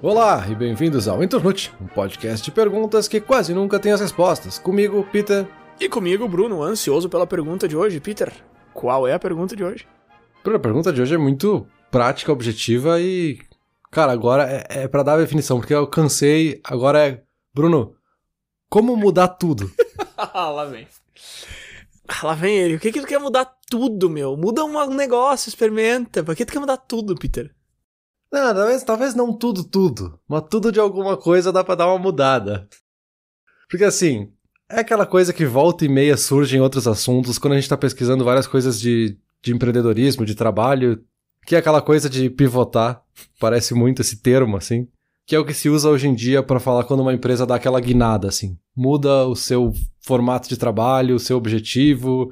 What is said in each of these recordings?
Olá e bem-vindos ao Internute, um podcast de perguntas que quase nunca tem as respostas. Comigo, Peter. E comigo, Bruno, ansioso pela pergunta de hoje. Peter, qual é a pergunta de hoje? A pergunta de hoje é muito prática, objetiva e... Cara, agora é pra dar a definição, porque eu cansei, agora é... Bruno, como mudar tudo? Lá vem. Lá vem ele. O que tu quer mudar tudo, meu? Muda um negócio, experimenta. Por que tu quer mudar tudo, Peter? Não, talvez não tudo, mas tudo de alguma coisa dá pra dar uma mudada. Porque assim, é aquela coisa que volta e meia surge em outros assuntos, quando a gente tá pesquisando várias coisas de empreendedorismo, de trabalho, que é aquela coisa de pivotar, parece muito esse termo, assim, que é o que se usa hoje em dia pra falar quando uma empresa dá aquela guinada, assim, muda o seu formato de trabalho, o seu objetivo.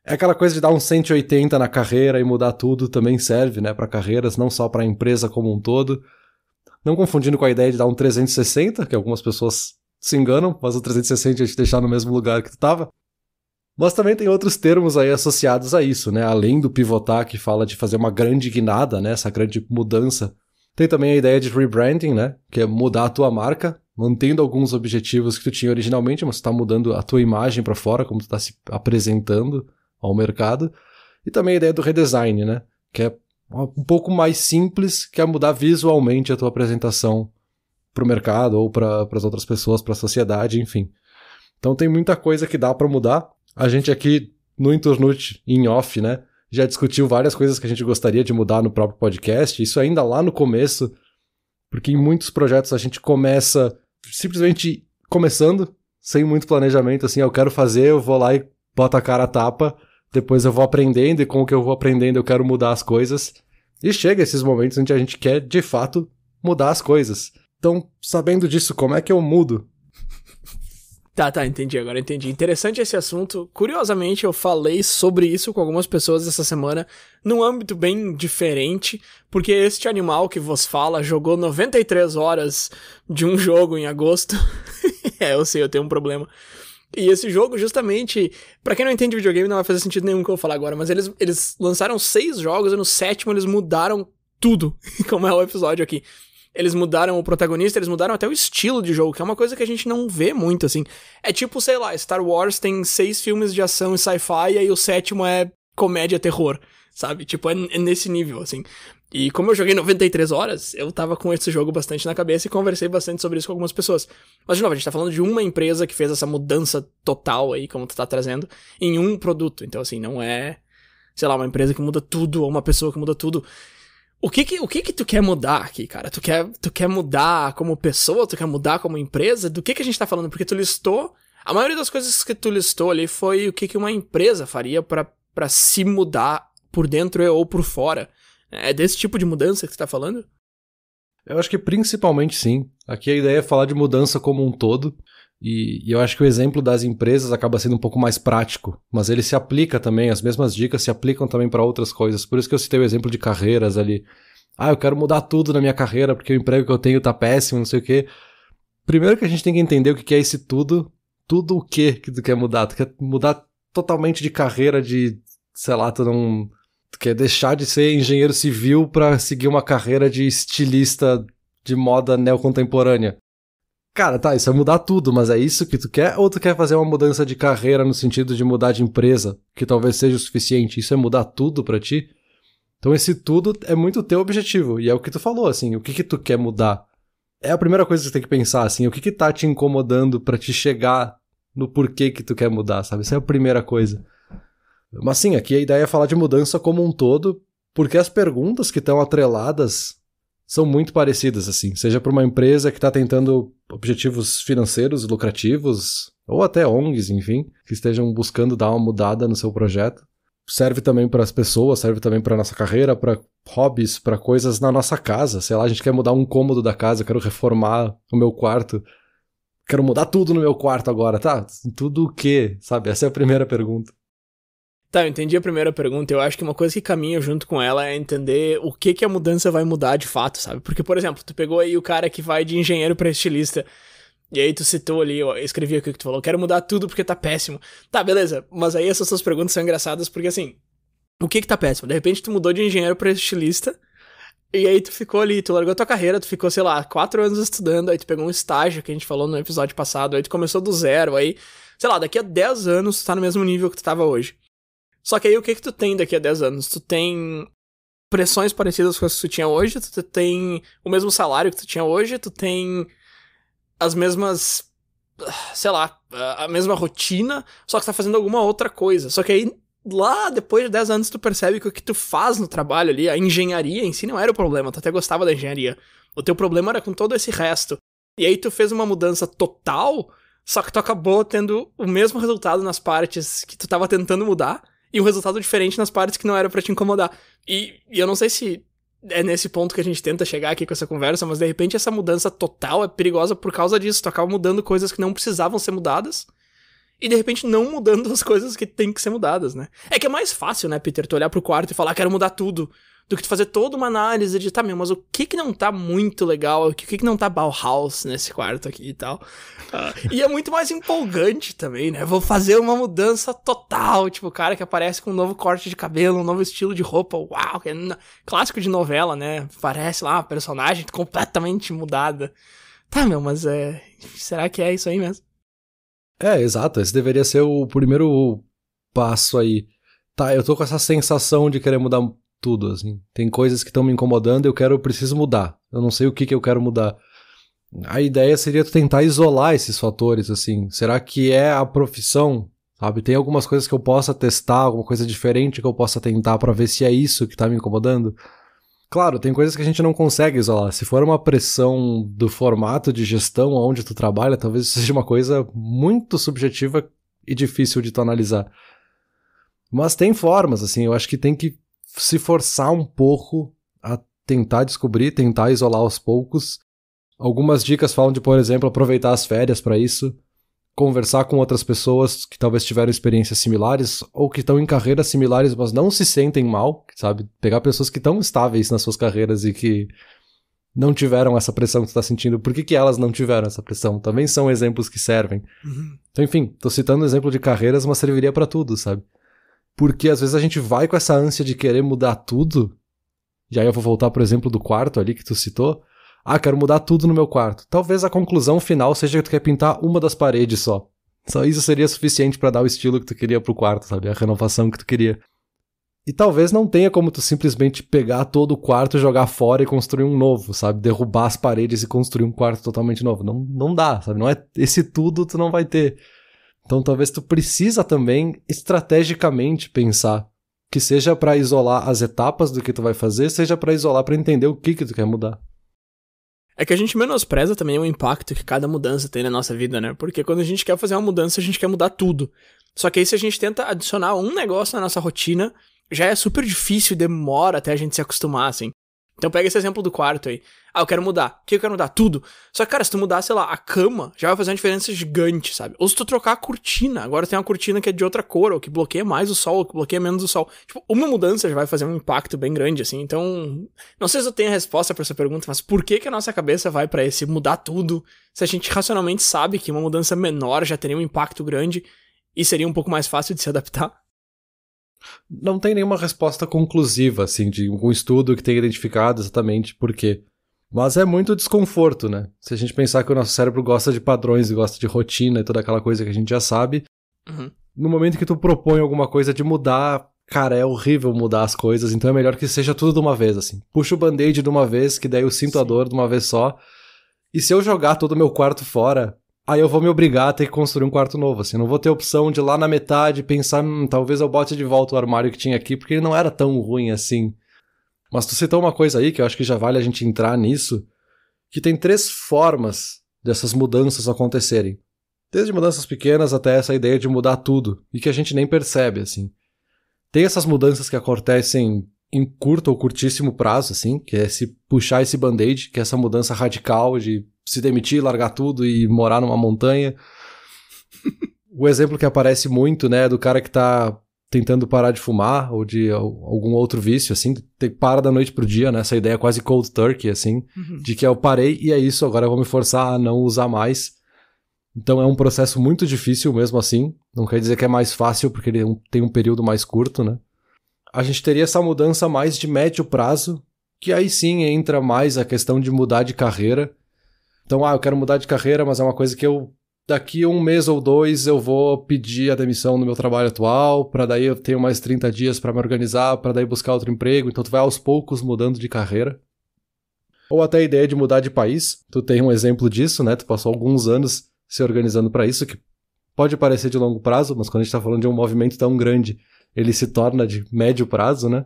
É aquela coisa de dar um 180 na carreira e mudar tudo, também serve, né, para carreiras, não só para a empresa como um todo. Não confundindo com a ideia de dar um 360, que algumas pessoas se enganam, mas o 360 é te deixar no mesmo lugar que tu tava. Mas também tem outros termos aí associados a isso, né, além do pivotar, que fala de fazer uma grande guinada, né, essa grande mudança. Tem também a ideia de rebranding, né, que é mudar a tua marca, mantendo alguns objetivos que tu tinha originalmente, mas tu tá mudando a tua imagem para fora, como tu tá se apresentando ao mercado, e também a ideia do redesign, né, que é um pouco mais simples, que é mudar visualmente a tua apresentação para o mercado ou para as outras pessoas, para a sociedade, enfim. Então tem muita coisa que dá para mudar. A gente aqui no Internute, em off, né, já discutiu várias coisas que a gente gostaria de mudar no próprio podcast, isso ainda lá no começo, porque em muitos projetos a gente começa simplesmente começando, sem muito planejamento, assim, eu quero fazer, eu vou lá e boto a cara a tapa, depois eu vou aprendendo, e com o que eu vou aprendendo eu quero mudar as coisas. E chega esses momentos onde a gente quer, de fato, mudar as coisas. Então, sabendo disso, como é que eu mudo? Tá, entendi, agora entendi. Interessante esse assunto. Curiosamente, eu falei sobre isso com algumas pessoas essa semana, num âmbito bem diferente, porque este animal que vos fala jogou 93 horas de um jogo em agosto. Eu sei, eu tenho um problema. E esse jogo, justamente, pra quem não entende videogame, não vai fazer sentido nenhum que eu vou falar agora, mas eles lançaram 6 jogos e no 7º eles mudaram tudo, como é o episódio aqui. Eles mudaram o protagonista, eles mudaram até o estilo de jogo, que é uma coisa que a gente não vê muito, assim. É tipo, sei lá, Star Wars tem 6 filmes de ação e sci-fi, e aí o 7º é comédia terror, sabe? Tipo, é nesse nível, assim. E como eu joguei 93 horas, eu tava com esse jogo bastante na cabeça e conversei bastante sobre isso com algumas pessoas. Mas, de novo, a gente tá falando de uma empresa que fez essa mudança total aí, como tu tá trazendo, em um produto. Então, assim, não é, sei lá, uma empresa que muda tudo ou uma pessoa que muda tudo. O que tu quer mudar aqui, cara? Tu quer mudar como pessoa? Tu quer mudar como empresa? Do que a gente tá falando? Porque tu listou... A maioria das coisas que tu listou ali foi o que uma empresa faria pra se mudar por dentro ou por fora. É desse tipo de mudança que você tá falando? Eu acho que principalmente sim. Aqui a ideia é falar de mudança como um todo, e eu acho que o exemplo das empresas acaba sendo um pouco mais prático, mas ele se aplica também, as mesmas dicas se aplicam também para outras coisas. Por isso que eu citei o exemplo de carreiras ali. Ah, eu quero mudar tudo na minha carreira porque o emprego que eu tenho tá péssimo, não sei o quê. Primeiro que a gente tem que entender o que é esse tudo. Tudo o que tu quer mudar? Tu quer mudar totalmente de carreira, de, sei lá, tu quer deixar de ser engenheiro civil pra seguir uma carreira de estilista de moda neocontemporânea. Cara, tá, isso é mudar tudo, mas é isso que tu quer? Ou tu quer fazer uma mudança de carreira no sentido de mudar de empresa, que talvez seja o suficiente? Isso é mudar tudo pra ti? Então esse tudo é muito o teu objetivo, e é o que tu falou, assim, o que tu quer mudar? É a primeira coisa que você tem que pensar, assim, o que tá te incomodando pra te chegar no porquê que tu quer mudar, sabe? Essa é a primeira coisa. Mas sim, aqui a ideia é falar de mudança como um todo, porque as perguntas que estão atreladas são muito parecidas, assim. Seja para uma empresa que está tentando objetivos financeiros lucrativos, ou até ONGs, enfim, que estejam buscando dar uma mudada no seu projeto. Serve também para as pessoas, serve também para nossa carreira, para hobbies, para coisas na nossa casa. Sei lá, a gente quer mudar um cômodo da casa, eu quero reformar o meu quarto. Quero mudar tudo no meu quarto agora, tá? Tudo o quê? Sabe? Essa é a primeira pergunta. Tá, eu entendi a primeira pergunta. Eu acho que uma coisa que caminha junto com ela é entender o que a mudança vai mudar de fato, sabe? Porque, por exemplo, tu pegou aí o cara que vai de engenheiro pra estilista, e aí tu citou ali, eu escrevi aqui o que tu falou, quero mudar tudo porque tá péssimo. Tá, beleza, mas aí essas suas perguntas são engraçadas porque, assim, o que tá péssimo? De repente tu mudou de engenheiro pra estilista, E aí tu ficou ali, tu largou tua carreira, tu ficou, sei lá, 4 anos estudando, aí tu pegou um estágio que a gente falou no episódio passado, aí tu começou do zero, aí, sei lá, daqui a 10 anos tu tá no mesmo nível que tu tava hoje. Só que aí o que tu tem daqui a 10 anos? Tu tem pressões parecidas com as que tu tinha hoje, tu tem o mesmo salário que tu tinha hoje, tu tem as mesmas, sei lá, a mesma rotina, só que tu tá fazendo alguma outra coisa. Só que aí, lá depois de 10 anos, tu percebe que o que tu faz no trabalho ali, a engenharia em si não era o problema, tu até gostava da engenharia. O teu problema era com todo esse resto. E aí tu fez uma mudança total, só que tu acabou tendo o mesmo resultado nas partes que tu tava tentando mudar, e um resultado diferente nas partes que não era pra te incomodar. E eu não sei se é nesse ponto que a gente tenta chegar aqui com essa conversa, mas de repente essa mudança total é perigosa por causa disso. Tu acaba mudando coisas que não precisavam ser mudadas, e de repente não mudando as coisas que tem que ser mudadas, né? É que é mais fácil, né, Peter, tu olhar pro quarto e falar, quero mudar tudo, do que tu fazer toda uma análise de, tá, meu, mas o que não tá muito legal, o que não tá Bauhaus nesse quarto aqui e tal. E é muito mais empolgante também, né? Vou fazer uma mudança total, tipo, o cara que aparece com um novo corte de cabelo, um novo estilo de roupa, uau, que é clássico de novela, né? Parece lá uma personagem completamente mudada. Tá, meu, mas será que é isso aí mesmo? Exato, esse deveria ser o primeiro passo aí. Tá, eu tô com essa sensação de querer mudar tudo, assim. Tem coisas que estão me incomodando e eu preciso mudar. Eu não sei o que eu quero mudar. A ideia seria tu tentar isolar esses fatores, assim. Será que é a profissão, sabe? Tem algumas coisas que eu possa testar, alguma coisa diferente que eu possa tentar pra ver se é isso que tá me incomodando? Claro, tem coisas que a gente não consegue isolar. Se for uma pressão do formato de gestão onde tu trabalha, talvez seja uma coisa muito subjetiva e difícil de tu analisar. Mas tem formas, assim, eu acho que tem que se forçar um pouco a tentar descobrir, tentar isolar aos poucos. Algumas dicas falam de, por exemplo, aproveitar as férias para isso, conversar com outras pessoas que talvez tiveram experiências similares ou que estão em carreiras similares, mas não se sentem mal, sabe? Pegar pessoas que estão estáveis nas suas carreiras e que não tiveram essa pressão que tu tá sentindo. Por que elas não tiveram essa pressão? Também são exemplos que servem. Uhum. Então, enfim, tô citando um exemplo de carreiras, mas serviria para tudo, sabe? Porque às vezes a gente vai com essa ânsia de querer mudar tudo, e aí eu vou voltar pro exemplo do quarto ali que tu citou. Quero mudar tudo no meu quarto. Talvez a conclusão final seja que tu quer pintar uma das paredes só. Só isso seria suficiente pra dar o estilo que tu queria pro quarto, sabe? A renovação que tu queria. E talvez não tenha como tu simplesmente pegar todo o quarto, jogar fora e construir um novo, sabe? Derrubar as paredes e construir um quarto totalmente novo. Não dá, sabe? Não é esse tudo tu não vai ter. Então talvez tu precisa também estrategicamente pensar, que seja pra isolar as etapas do que tu vai fazer, seja pra isolar pra entender o que tu quer mudar. É que a gente menospreza também o impacto que cada mudança tem na nossa vida, né? Porque quando a gente quer fazer uma mudança, a gente quer mudar tudo. Só que aí se a gente tenta adicionar um negócio na nossa rotina, já é super difícil e demora até a gente se acostumar, assim. Então pega esse exemplo do quarto aí. Eu quero mudar. O que eu quero mudar? Tudo. Só que, cara, se tu mudar, sei lá, a cama, já vai fazer uma diferença gigante, sabe? Ou se tu trocar a cortina. Agora tem uma cortina que é de outra cor, ou que bloqueia mais o sol, ou que bloqueia menos o sol. Tipo, uma mudança já vai fazer um impacto bem grande, assim. Então, não sei se eu tenho a resposta pra essa pergunta, mas por que a nossa cabeça vai pra esse mudar tudo, se a gente racionalmente sabe que uma mudança menor já teria um impacto grande e seria um pouco mais fácil de se adaptar? Não tem nenhuma resposta conclusiva, assim, de um estudo que tenha identificado exatamente por quê. Mas é muito desconforto, né? Se a gente pensar que o nosso cérebro gosta de padrões e gosta de rotina e toda aquela coisa que a gente já sabe, no momento que tu propõe alguma coisa de mudar, cara, é horrível mudar as coisas, então é melhor que seja tudo de uma vez, assim. Puxa o band-aid de uma vez, que daí eu sinto a dor de uma vez só. E se eu jogar todo o meu quarto fora, aí eu vou me obrigar a ter que construir um quarto novo, assim. Não vou ter opção de lá na metade pensar, talvez eu bote de volta o armário que tinha aqui, porque ele não era tão ruim assim. Mas tu citou uma coisa aí, que eu acho que já vale a gente entrar nisso, que tem 3 formas dessas mudanças acontecerem. Desde mudanças pequenas até essa ideia de mudar tudo, e que a gente nem percebe, assim. Tem essas mudanças que acontecem em curto ou curtíssimo prazo, assim, que é se puxar esse band-aid, que é essa mudança radical de se demitir, largar tudo e morar numa montanha. O exemplo que aparece muito, né, é do cara que tá tentando parar de fumar ou de algum outro vício, assim, para da noite pro dia, né, essa ideia quase cold turkey, assim, de que eu parei e é isso, agora eu vou me forçar a não usar mais. Então é um processo muito difícil mesmo assim, não quer dizer que é mais fácil porque ele tem um período mais curto, né. A gente teria essa mudança mais de médio prazo, que aí sim entra mais a questão de mudar de carreira. Então, eu quero mudar de carreira, mas é uma coisa que daqui 1 mês ou 2 eu vou pedir a demissão no meu trabalho atual, para daí eu tenho mais 30 dias para me organizar, para daí buscar outro emprego, então tu vai aos poucos mudando de carreira. Ou até a ideia de mudar de país, tu tem um exemplo disso, né? Tu passou alguns anos se organizando para isso, que pode parecer de longo prazo, mas quando a gente tá falando de um movimento tão grande, ele se torna de médio prazo, né?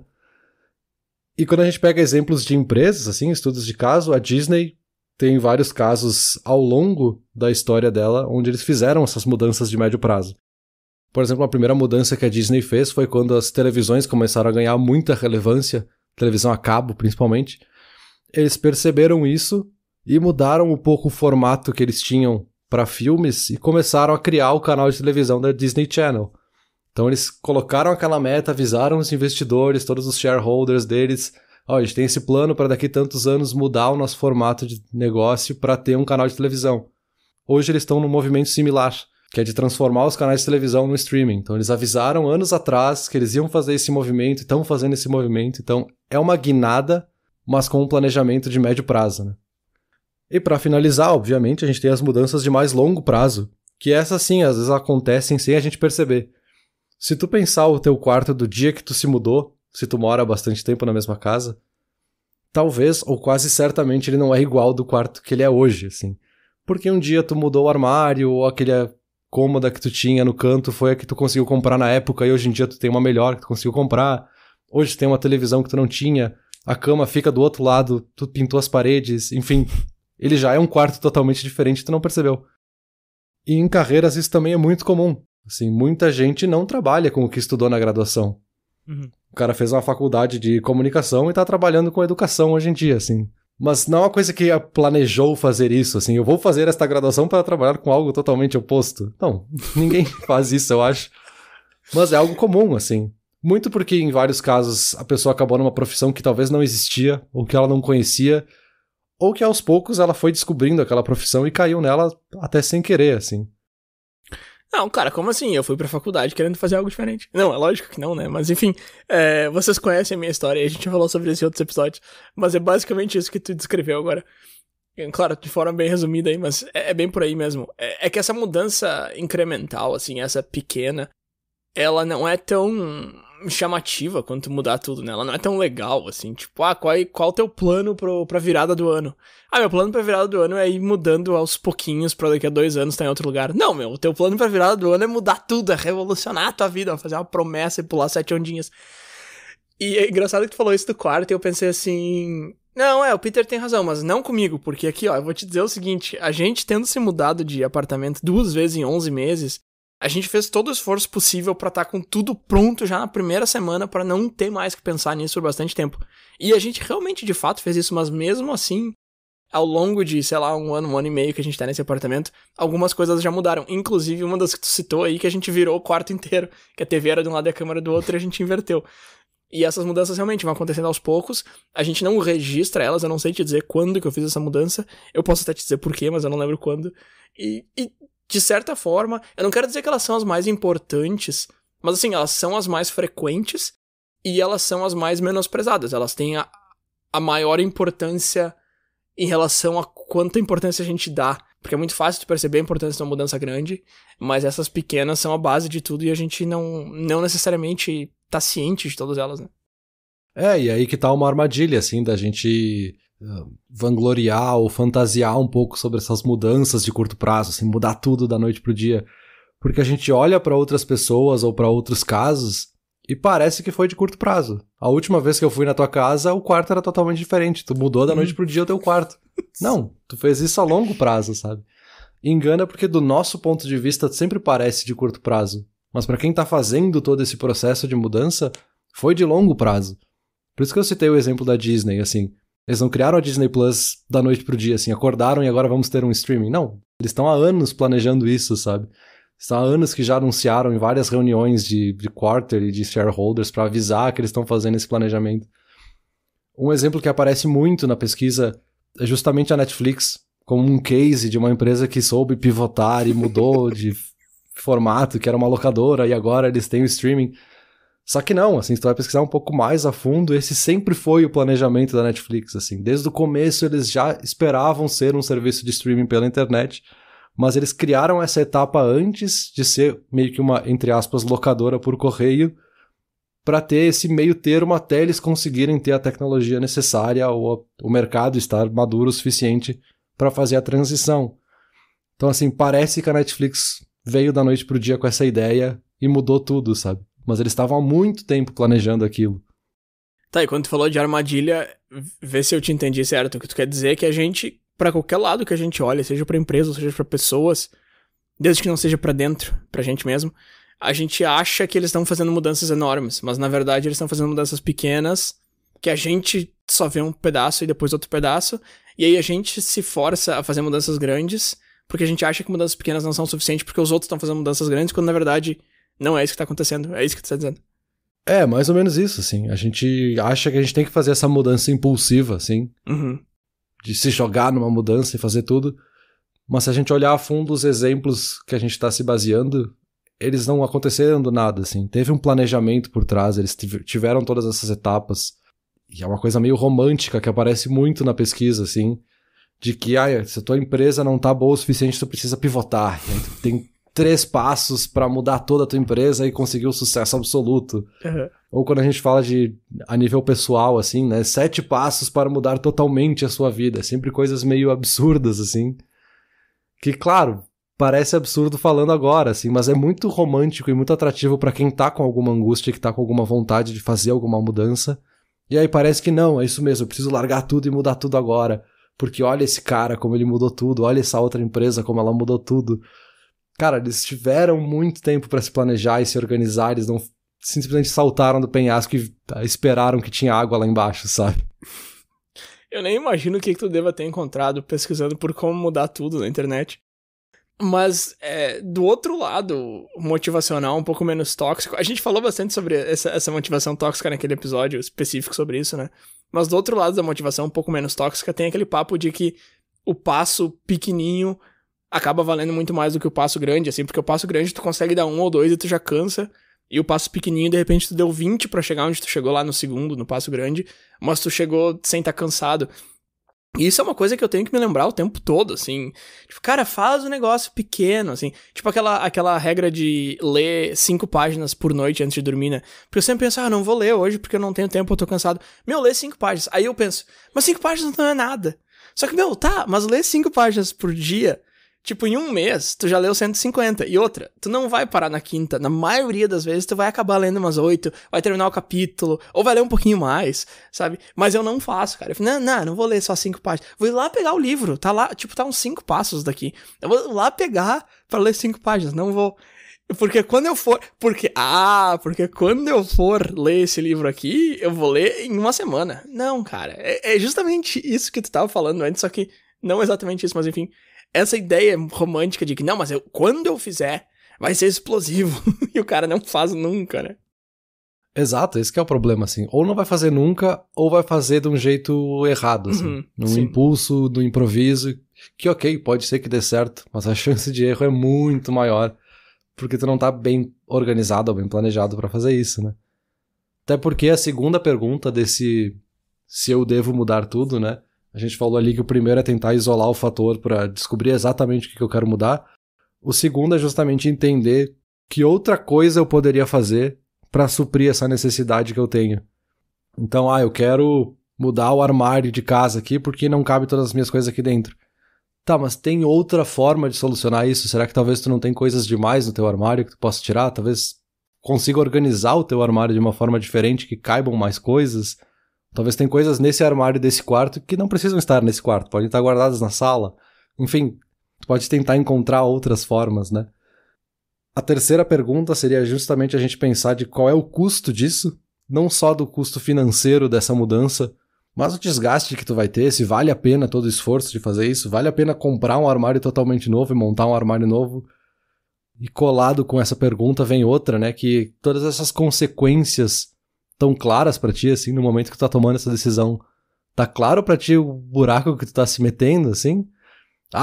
E quando a gente pega exemplos de empresas, assim, estudos de caso, a Disney tem vários casos ao longo da história dela onde eles fizeram essas mudanças de médio prazo. Por exemplo, a primeira mudança que a Disney fez foi quando as televisões começaram a ganhar muita relevância, televisão a cabo principalmente. Eles perceberam isso e mudaram um pouco o formato que eles tinham para filmes e começaram a criar o canal de televisão da Disney Channel. Então eles colocaram aquela meta, avisaram os investidores, todos os shareholders deles, a gente tem esse plano para daqui tantos anos mudar o nosso formato de negócio para ter um canal de televisão. Hoje eles estão num movimento similar, que é de transformar os canais de televisão no streaming. Então eles avisaram anos atrás que eles iam fazer esse movimento e estão fazendo esse movimento. Então é uma guinada, mas com um planejamento de médio prazo, né? E para finalizar, obviamente, a gente tem as mudanças de mais longo prazo, que essas sim, às vezes acontecem sem a gente perceber. Se tu pensar o teu quarto do dia que tu se mudou, se tu mora há bastante tempo na mesma casa, talvez ou quase certamente ele não é igual do quarto que ele é hoje, assim. Porque um dia tu mudou o armário, ou aquele cômoda que tu tinha no canto foi a que tu conseguiu comprar na época e hoje em dia tu tem uma melhor que tu conseguiu comprar. Hoje tem uma televisão que tu não tinha, a cama fica do outro lado, tu pintou as paredes, enfim. Ele já é um quarto totalmente diferente e tu não percebeu. E em carreiras isso também é muito comum. Assim, muita gente não trabalha com o que estudou na graduação. Uhum. O cara fez uma faculdade de comunicação e tá trabalhando com educação hoje em dia, assim. Mas não é uma coisa que planejou fazer isso, assim. Eu vou fazer esta graduação para trabalhar com algo totalmente oposto. Não, ninguém faz isso, eu acho. Mas é algo comum, assim. Muito porque, em vários casos, a pessoa acabou numa profissão que talvez não existia, ou que ela não conhecia, ou que aos poucos ela foi descobrindo aquela profissão e caiu nela até sem querer, assim. Não, cara, como assim? Eu fui pra faculdade querendo fazer algo diferente. Não, é lógico que não, né? Mas enfim, vocês conhecem a minha história e a gente falou sobre isso em outros episódios. Mas é basicamente isso que tu descreveu agora. Claro, de forma bem resumida aí, mas é bem por aí mesmo. É que essa mudança incremental, assim, essa pequena, ela não é tão chamativa quanto mudar tudo, né? Ela não é tão legal, assim, tipo, qual o teu plano pra virada do ano? Meu plano pra virada do ano é ir mudando aos pouquinhos pra daqui a 2 anos estar em outro lugar. Não, o teu plano pra virada do ano é mudar tudo, é revolucionar a tua vida, fazer uma promessa e pular 7 ondinhas. E é engraçado que tu falou isso do quarto e eu pensei assim... Não, o Peter tem razão, mas não comigo, porque aqui, eu vou te dizer o seguinte, a gente tendo se mudado de apartamento 2 vezes em 11 meses, a gente fez todo o esforço possível pra estar com tudo pronto já na primeira semana pra não ter mais que pensar nisso por bastante tempo. E a gente realmente, de fato, fez isso, mas mesmo assim, ao longo de, sei lá, 1 ano, 1 ano e meio que a gente tá nesse apartamento, algumas coisas já mudaram. Inclusive, uma das que tu citou aí, que a gente virou o quarto inteiro, que a TV era de um lado e a câmera do outro e a gente inverteu. E essas mudanças realmente vão acontecendo aos poucos, a gente não registra elas, eu não sei te dizer quando que eu fiz essa mudança, eu posso até te dizer porquê, mas eu não lembro quando. E de certa forma, eu não quero dizer que elas são as mais importantes, mas assim, elas são as mais frequentes e elas são as mais menosprezadas. Elas têm a maior importância em relação a quanta importância a gente dá. Porque é muito fácil de perceber a importância de uma mudança grande, mas essas pequenas são a base de tudo e a gente não necessariamente tá ciente de todas elas, né? E aí que tá uma armadilha, assim, da gente vangloriar ou fantasiar um pouco sobre essas mudanças de curto prazo, assim, mudar tudo da noite pro dia. Porque a gente olha pra outras pessoas ou pra outros casos e parece que foi de curto prazo. A última vez que eu fui na tua casa, o quarto era totalmente diferente. Tu mudou da noite pro dia o teu quarto. Não, tu fez isso a longo prazo, sabe? E engana porque do nosso ponto de vista sempre parece de curto prazo. Mas pra quem tá fazendo todo esse processo de mudança, foi de longo prazo. Por isso que eu citei o exemplo da Disney, assim. Eles não criaram a Disney Plus da noite pro dia, assim, acordaram e agora vamos ter um streaming. Não, eles estão há anos planejando isso, sabe? Estão há anos que já anunciaram em várias reuniões de quarter e de shareholders para avisar que eles estão fazendo esse planejamento. Um exemplo que aparece muito na pesquisa é justamente a Netflix, como um case de uma empresa que soube pivotar e mudou de formato, que era uma locadora, e agora eles têm o streaming. Só que não, assim, se tu vai pesquisar um pouco mais a fundo, esse sempre foi o planejamento da Netflix, assim. Desde o começo eles já esperavam ser um serviço de streaming pela internet, mas eles criaram essa etapa antes de ser meio que uma, entre aspas, locadora por correio, para ter esse meio termo até eles conseguirem ter a tecnologia necessária ou o mercado estar maduro o suficiente para fazer a transição. Então, assim, parece que a Netflix veio da noite pro dia com essa ideia e mudou tudo, sabe? Mas eles estavam há muito tempo planejando aquilo. Tá, e quando tu falou de armadilha, vê se eu te entendi certo. O que tu quer dizer é que a gente, pra qualquer lado que a gente olha, seja pra empresa, ou seja pra pessoas, desde que não seja pra dentro, pra gente mesmo, a gente acha que eles estão fazendo mudanças enormes, mas na verdade eles estão fazendo mudanças pequenas, que a gente só vê um pedaço e depois outro pedaço, e aí a gente se força a fazer mudanças grandes, porque a gente acha que mudanças pequenas não são suficientes, porque os outros estão fazendo mudanças grandes, quando na verdade não é isso que tá acontecendo, é isso que tu tá dizendo. É, mais ou menos isso, assim. A gente acha que a gente tem que fazer essa mudança impulsiva, assim, de se jogar numa mudança e fazer tudo, mas se a gente olhar a fundo os exemplos que a gente tá se baseando, eles não aconteceram do nada, assim. Teve um planejamento por trás, eles tiveram todas essas etapas, e é uma coisa meio romântica que aparece muito na pesquisa, assim, de que, se a tua empresa não tá boa o suficiente, tu precisa pivotar. E aí tu tem 3 passos pra mudar toda a tua empresa e conseguir o sucesso absoluto. Ou quando a gente fala de, a nível pessoal, assim, né, 7 passos para mudar totalmente a sua vida. É sempre coisas meio absurdas, assim, que, claro, parece absurdo falando agora, assim, mas é muito romântico e muito atrativo pra quem tá com alguma angústia, que tá com alguma vontade de fazer alguma mudança. E aí parece que não, é isso mesmo, eu preciso largar tudo e mudar tudo agora. Porque olha esse cara como ele mudou tudo, olha essa outra empresa como ela mudou tudo. Cara, eles tiveram muito tempo pra se planejar e se organizar, eles não simplesmente saltaram do penhasco e esperaram que tinha água lá embaixo, sabe? Eu nem imagino o que tu deva ter encontrado pesquisando por como mudar tudo na internet. Mas, do outro lado, motivacional um pouco menos tóxico, a gente falou bastante sobre essa motivação tóxica naquele episódio específico sobre isso, né? Mas do outro lado da motivação um pouco menos tóxica tem aquele papo de que o passo pequenininho acaba valendo muito mais do que o passo grande, assim, porque o passo grande tu consegue dar 1 ou 2 e tu já cansa, e o passo pequenininho, de repente, tu deu 20 pra chegar onde tu chegou lá no segundo, no passo grande, mas tu chegou sem estar cansado. E isso é uma coisa que eu tenho que me lembrar o tempo todo, assim. Tipo, cara, faz um negócio pequeno, assim. Tipo aquela regra de ler 5 páginas por noite antes de dormir, né? Porque eu sempre penso, não vou ler hoje porque eu não tenho tempo, eu tô cansado. Meu, lê 5 páginas. Aí eu penso, mas 5 páginas não é nada. Só que, mas ler 5 páginas por dia, tipo, em um mês, tu já leu 150. E outra, tu não vai parar na quinta. Na maioria das vezes, tu vai acabar lendo umas 8, vai terminar o capítulo, ou vai ler um pouquinho mais, sabe? Mas eu não faço, cara. Eu falo, não vou ler só 5 páginas. Vou ir lá pegar o livro. Tá lá, tipo, tá uns 5 passos daqui. Eu vou lá pegar pra ler 5 páginas. Não vou... Porque quando eu for... Porque quando eu for ler esse livro aqui, eu vou ler em uma semana. Não, cara. É justamente isso que tu tava falando antes, só que não exatamente isso, mas enfim... Essa ideia romântica de que, não, mas quando eu fizer, vai ser explosivo. E o cara não faz nunca, né? Exato, esse que é o problema, assim. Ou não vai fazer nunca, ou vai fazer de um jeito errado, assim. Num impulso, no improviso, que ok, pode ser que dê certo, mas a chance de erro é muito maior, porque tu não tá bem organizado ou bem planejado pra fazer isso, né? Até porque a segunda pergunta desse se eu devo mudar tudo, né? A gente falou ali que o primeiro é tentar isolar o fator para descobrir exatamente o que eu quero mudar. O segundo é justamente entender que outra coisa eu poderia fazer para suprir essa necessidade que eu tenho. Então, eu quero mudar o armário de casa aqui porque não cabe todas as minhas coisas aqui dentro. Tá, mas tem outra forma de solucionar isso? Será que talvez tu não tem coisas demais no teu armário que tu possa tirar? Talvez consiga organizar o teu armário de uma forma diferente que caibam mais coisas? Talvez tem coisas nesse armário desse quarto que não precisam estar nesse quarto, podem estar guardadas na sala. Enfim, tu pode tentar encontrar outras formas, né? A terceira pergunta seria justamente a gente pensar de qual é o custo disso, não só do custo financeiro dessa mudança, mas o desgaste que tu vai ter, se vale a pena todo o esforço de fazer isso, vale a pena comprar um armário totalmente novo e montar um armário novo. E colado com essa pergunta vem outra, né, que todas essas consequências tão claras pra ti, assim, no momento que tu tá tomando essa decisão, tá claro pra ti o buraco que tu tá se metendo, assim?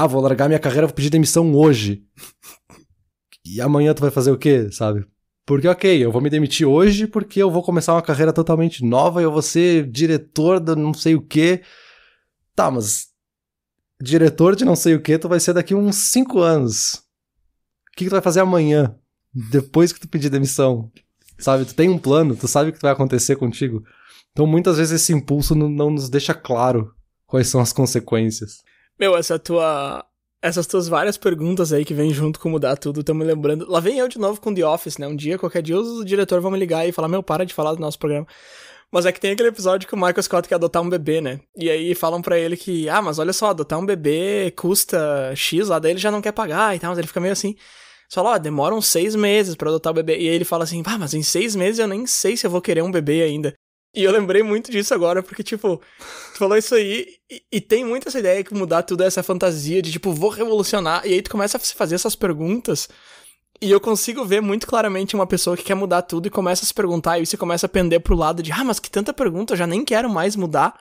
Vou largar minha carreira, vou pedir demissão hoje. E amanhã tu vai fazer o quê, sabe? Porque, ok, eu vou me demitir hoje porque eu vou começar uma carreira totalmente nova e eu vou ser diretor de não sei o quê. Tá, mas diretor de não sei o quê tu vai ser daqui uns 5 anos. O que tu vai fazer amanhã, depois que tu pedir demissão? Sabe, tu tem um plano, tu sabe o que vai acontecer contigo. Então, muitas vezes esse impulso não nos deixa claro quais são as consequências. Meu, essas tuas várias perguntas aí que vem junto com mudar tudo, estão me lembrando. Lá vem eu de novo com The Office, né? Qualquer dia, os diretores vão me ligar e falar, meu, para de falar do nosso programa. Mas é que tem aquele episódio que o Michael Scott quer adotar um bebê, né? E aí falam pra ele que, mas olha só, adotar um bebê custa X lá, daí ele já não quer pagar e tal, mas ele fica meio assim. Só fala, demoram 6 meses pra adotar o bebê. E aí ele fala assim, mas em 6 meses eu nem sei se eu vou querer um bebê ainda. E eu lembrei muito disso agora, porque, tipo, tu falou isso aí, e tem muito essa ideia que mudar tudo é essa fantasia de, tipo, vou revolucionar, e aí tu começa a se fazer essas perguntas, e eu consigo ver muito claramente uma pessoa que quer mudar tudo e começa a se perguntar, e você começa a pender pro lado de, mas que tanta pergunta, eu já nem quero mais mudar.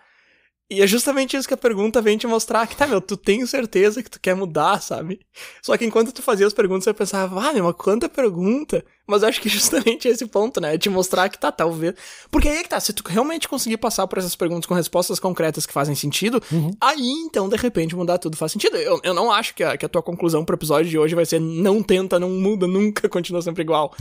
E é justamente isso que a pergunta vem te mostrar, que tu tem certeza que tu quer mudar, sabe? Só que enquanto tu fazia as perguntas, você pensava, mas quanta pergunta? Mas eu acho que justamente esse ponto, né, é te mostrar que talvez... Porque aí é que se tu realmente conseguir passar por essas perguntas com respostas concretas que fazem sentido, aí então, de repente, mudar tudo faz sentido. Eu não acho que a tua conclusão pro episódio de hoje vai ser não tenta, não muda, nunca, continua sempre igual.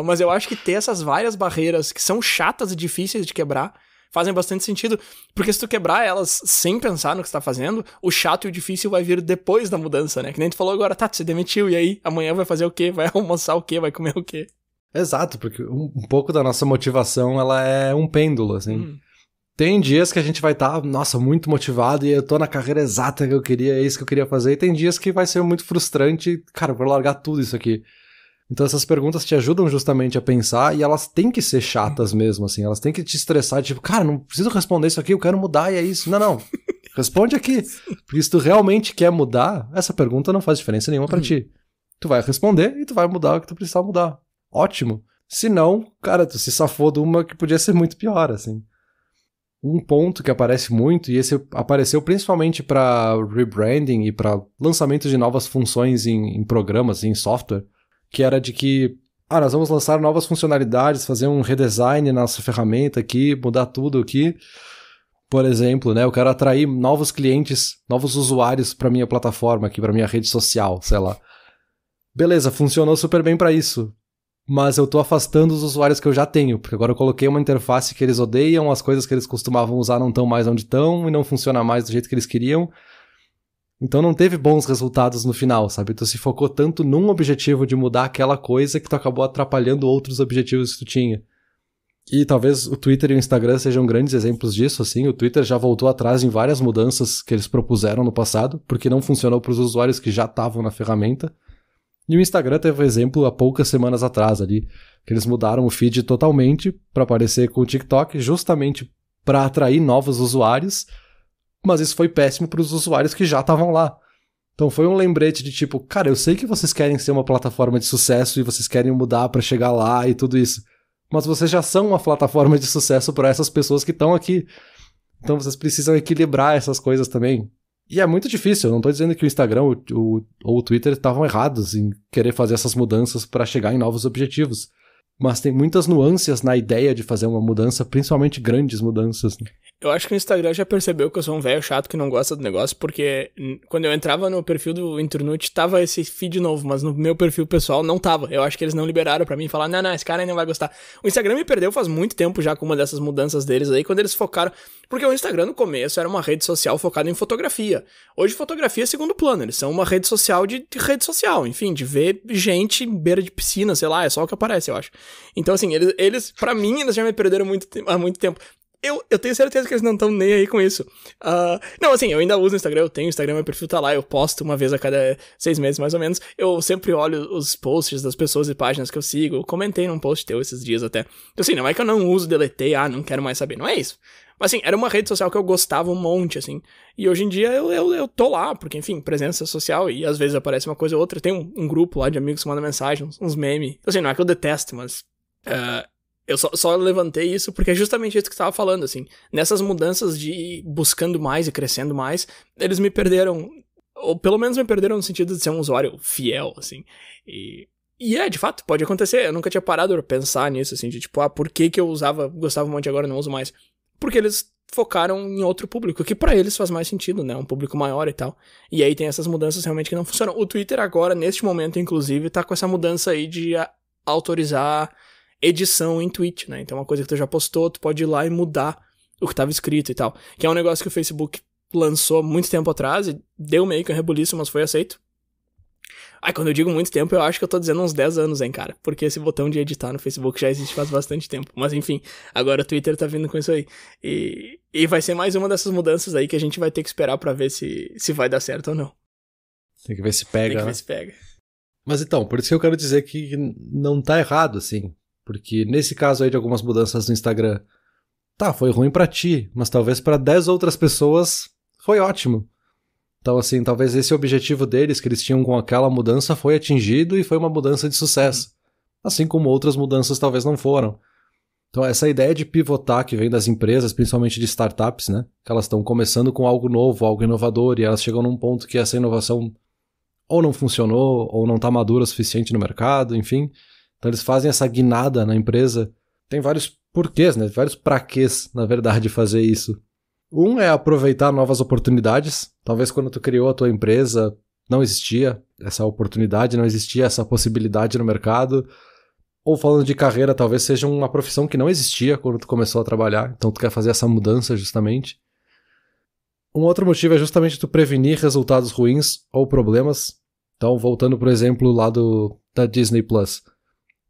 Mas eu acho que ter essas várias barreiras que são chatas e difíceis de quebrar, fazem bastante sentido, porque se tu quebrar elas sem pensar no que você tá fazendo, o chato e o difícil vai vir depois da mudança, né? Que nem tu falou agora, tu se demitiu, e aí? Amanhã vai fazer o quê? Vai almoçar o quê? Vai comer o quê? Exato, porque um pouco da nossa motivação, ela é um pêndulo, assim. Tem dias que a gente vai estar, muito motivado e eu tô na carreira exata que eu queria, é isso que eu queria fazer, e tem dias que vai ser muito frustrante, cara, eu vou largar tudo isso aqui. Então essas perguntas te ajudam justamente a pensar e elas têm que ser chatas mesmo, assim. Elas têm que te estressar, tipo, cara, não preciso responder isso aqui, eu quero mudar e é isso. Não. Responde aqui. Porque se tu realmente quer mudar, essa pergunta não faz diferença nenhuma pra ti. Tu vai responder e tu vai mudar o que tu precisar mudar. Ótimo. Se não, cara, tu se safou de uma que podia ser muito pior, assim. Um ponto que aparece muito, e esse apareceu principalmente pra rebranding e pra lançamento de novas funções em programas, em software, que era de que, nós vamos lançar novas funcionalidades, fazer um redesign na nossa ferramenta aqui, mudar tudo aqui. Por exemplo, né, eu quero atrair novos clientes, novos usuários para minha plataforma aqui, para minha rede social, sei lá. Beleza, funcionou super bem para isso, mas eu tô afastando os usuários que eu já tenho, porque agora eu coloquei uma interface que eles odeiam, as coisas que eles costumavam usar não estão mais onde estão e não funciona mais do jeito que eles queriam. Então não teve bons resultados no final, sabe? Tu se focou tanto num objetivo de mudar aquela coisa que tu acabou atrapalhando outros objetivos que tu tinha. E talvez o Twitter e o Instagram sejam grandes exemplos disso, assim. O Twitter já voltou atrás em várias mudanças que eles propuseram no passado, porque não funcionou para os usuários que já estavam na ferramenta. E o Instagram teve um exemplo há poucas semanas atrás ali, que eles mudaram o feed totalmente para parecer com o TikTok, justamente para atrair novos usuários. Mas isso foi péssimo para os usuários que já estavam lá. Então foi um lembrete de tipo, cara, eu sei que vocês querem ser uma plataforma de sucesso e vocês querem mudar para chegar lá e tudo isso, mas vocês já são uma plataforma de sucesso para essas pessoas que estão aqui. Então vocês precisam equilibrar essas coisas também. E é muito difícil, eu não tô dizendo que o Instagram ou o Twitter estavam errados em querer fazer essas mudanças para chegar em novos objetivos. Mas tem muitas nuances na ideia de fazer uma mudança, principalmente grandes mudanças, né? Eu acho que o Instagram já percebeu que eu sou um velho chato que não gosta do negócio, porque quando eu entrava no perfil do Internute, tava esse feed novo, mas no meu perfil pessoal não tava. Eu acho que eles não liberaram pra mim e falaram, não, esse cara aí não vai gostar. O Instagram me perdeu faz muito tempo já com uma dessas mudanças deles aí, quando eles focaram... Porque o Instagram no começo era uma rede social focada em fotografia. Hoje fotografia é segundo plano, eles são uma rede social de rede social, enfim, de ver gente em beira de piscina, sei lá, é só o que aparece, eu acho. Então assim, eles pra mim, eles já me perderam há muito tempo. Eu tenho certeza que eles não estão nem aí com isso. Não, assim, eu ainda uso o Instagram, eu tenho o Instagram, meu perfil tá lá, eu posto uma vez a cada 6 meses, mais ou menos. Eu sempre olho os posts das pessoas e páginas que eu sigo. Eu comentei num post teu esses dias até. Então, assim, não é que eu não uso, deletei, não quero mais saber, não é isso. Mas, assim, era uma rede social que eu gostava um monte, assim. E hoje em dia eu tô lá, porque, enfim, presença social, e às vezes aparece uma coisa ou outra. Tem um grupo lá de amigos que mandam mensagem, uns memes. Então, assim, não é que eu detesto, mas... Eu só levantei isso porque é justamente isso que você tava falando, assim. Nessas mudanças de ir buscando mais e crescendo mais, eles me perderam, ou pelo menos me perderam no sentido de ser um usuário fiel, assim. E E de fato, pode acontecer. Eu nunca tinha parado pra pensar nisso, assim, de tipo, por que eu gostava um monte e agora não uso mais? Porque eles focaram em outro público, que pra eles faz mais sentido, né? Um público maior e tal. E aí tem essas mudanças realmente que não funcionam. O Twitter agora, neste momento, inclusive, tá com essa mudança aí de autorizar edição em tweet, né? Então uma coisa que tu já postou, tu pode ir lá e mudar o que tava escrito e tal. Que é um negócio que o Facebook lançou muito tempo atrás e deu meio que um rebuliço, mas foi aceito. Quando eu digo muito tempo, eu acho que eu tô dizendo uns 10 anos, hein, cara. Porque esse botão de editar no Facebook já existe faz bastante tempo. Mas enfim, agora o Twitter tá vindo com isso aí. E vai ser mais uma dessas mudanças aí que a gente vai ter que esperar pra ver se vai dar certo ou não. Tem que ver se pega, Tem que ver se pega. Mas então, por isso que eu quero dizer que não tá errado, assim. Porque nesse caso aí de algumas mudanças no Instagram, foi ruim pra ti, mas talvez pra 10 outras pessoas foi ótimo. Então, assim, talvez esse objetivo deles que eles tinham com aquela mudança foi atingido e foi uma mudança de sucesso. Assim como outras mudanças talvez não foram. Então, essa ideia de pivotar que vem das empresas, principalmente de startups, né? Que elas estão começando com algo novo, algo inovador, e elas chegam num ponto que essa inovação ou não funcionou, ou não tá madura o suficiente no mercado, enfim. Então, eles fazem essa guinada na empresa. Tem vários porquês, né? Vários praquês, na verdade, de fazer isso. Um é aproveitar novas oportunidades. Talvez quando tu criou a tua empresa não existia essa oportunidade, não existia essa possibilidade no mercado. Ou falando de carreira, talvez seja uma profissão que não existia quando tu começou a trabalhar. Então tu quer fazer essa mudança justamente. Um outro motivo é justamente tu prevenir resultados ruins ou problemas. Então voltando pro exemplo lá da Disney Plus.